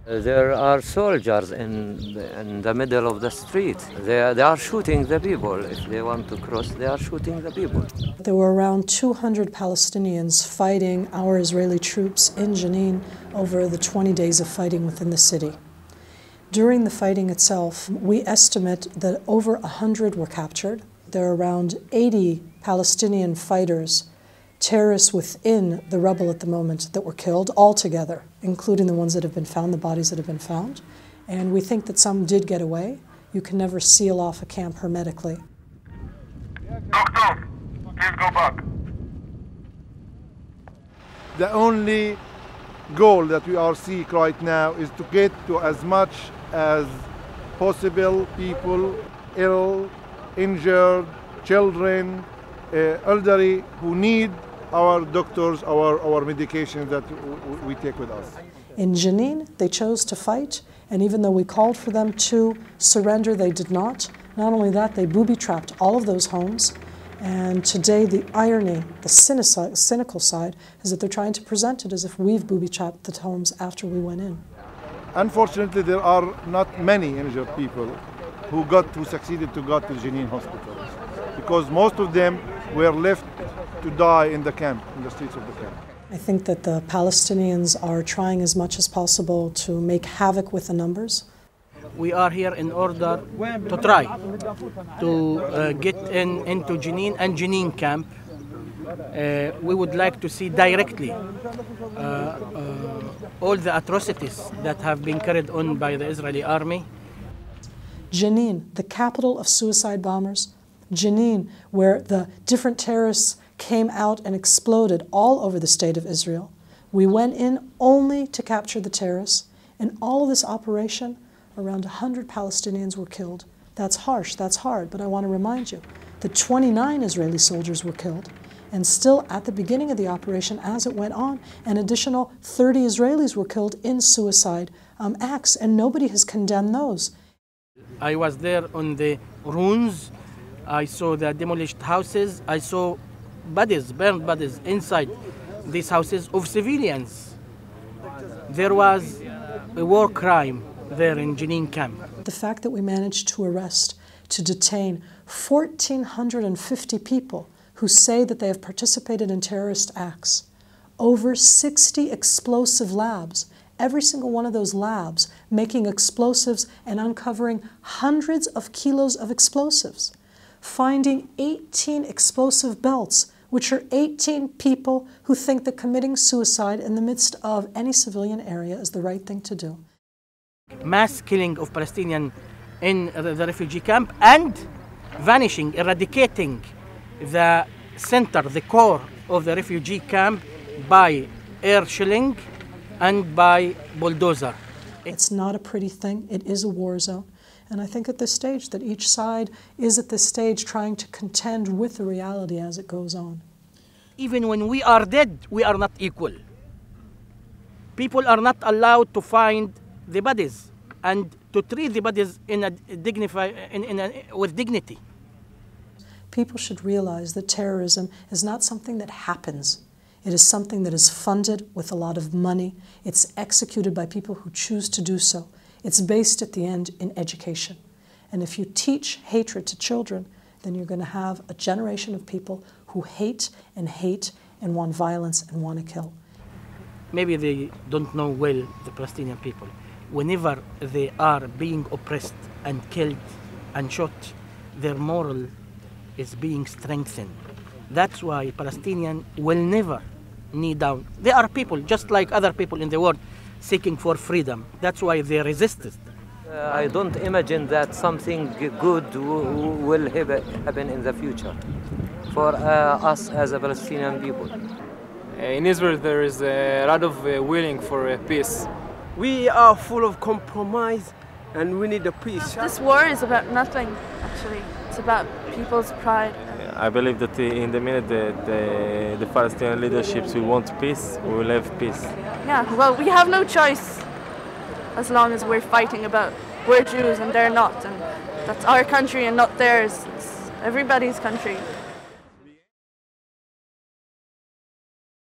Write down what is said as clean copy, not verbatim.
There are soldiers in the middle of the street. They are shooting the people. If they want to cross, they are shooting the people. There were around 200 Palestinians fighting our Israeli troops in Jenin over the 20 days of fighting within the city. During the fighting itself, we estimate that over 100 were captured. There are around 80 Palestinian fighters, terrorists within the rubble at the moment, that were killed altogether, including the ones that have been found, the bodies that have been found. And we think that some did get away. You can never seal off a camp hermetically. Doctor, please go back. The only goal that we are seeking right now is to get to as much as possible people ill, injured, children, elderly who need our doctors, our medications that we take with us. In Jenin, they chose to fight, and even though we called for them to surrender, they did not. Not only that, they booby-trapped all of those homes. And today, the irony, the cynical side, is that they're trying to present it as if we've booby-trapped the homes after we went in. Unfortunately, there are not many injured people who succeeded to go to Jenin hospitals, because most of them were left to die in the camp, in the streets of the camp. I think that the Palestinians are trying as much as possible to make havoc with the numbers. We are here in order to try to get into Jenin and Jenin camp. We would like to see directly all the atrocities that have been carried on by the Israeli army. Jenin, the capital of suicide bombers. Jenin, where the different terrorists came out and exploded all over the state of Israel. We went in only to capture the terrorists. In all of this operation, around 100 Palestinians were killed. That's harsh, that's hard, but I want to remind you that 29 Israeli soldiers were killed. And still at the beginning of the operation, as it went on, an additional 30 Israelis were killed in suicide acts, and nobody has condemned those. I was there on the ruins. I saw the demolished houses. I saw bodies, burned bodies inside these houses of civilians. There was a war crime there in Jenin camp. The fact that we managed to arrest, to detain 1,450 people who say that they have participated in terrorist acts, over 60 explosive labs, every single one of those labs making explosives and uncovering hundreds of kilos of explosives, finding 18 explosive belts, which are 18 people who think that committing suicide in the midst of any civilian area is the right thing to do. Mass killing of Palestinians in the refugee camp and vanishing, eradicating the center, the core of the refugee camp by air shelling and by bulldozer. It's not a pretty thing. It is a war zone. And I think at this stage that each side is at this stage trying to contend with the reality as it goes on. Even when we are dead, we are not equal. People are not allowed to find the bodies and to treat the bodies in a with dignity. People should realize that terrorism is not something that happens. It is something that is funded with a lot of money. It's executed by people who choose to do so. It's based at the end in education. And if you teach hatred to children, then you're going to have a generation of people who hate and want violence and want to kill. Maybe they don't know well the Palestinian people. Whenever they are being oppressed and killed and shot, their moral is being strengthened. That's why Palestinians will never knee down. They are people just like other people in the world seeking for freedom. That's why they resisted. I don't imagine that something good will happen in the future for us as a Palestinian people. In Israel there is a lot of willing for peace. We are full of compromise and we need a peace. This war is about nothing, actually. It's about people's pride. I believe that in the minute that the Palestinian leaderships will want peace, we will have peace. Yeah, well, we have no choice as long as we're fighting about we're Jews and they're not, and that's our country and not theirs. It's everybody's country.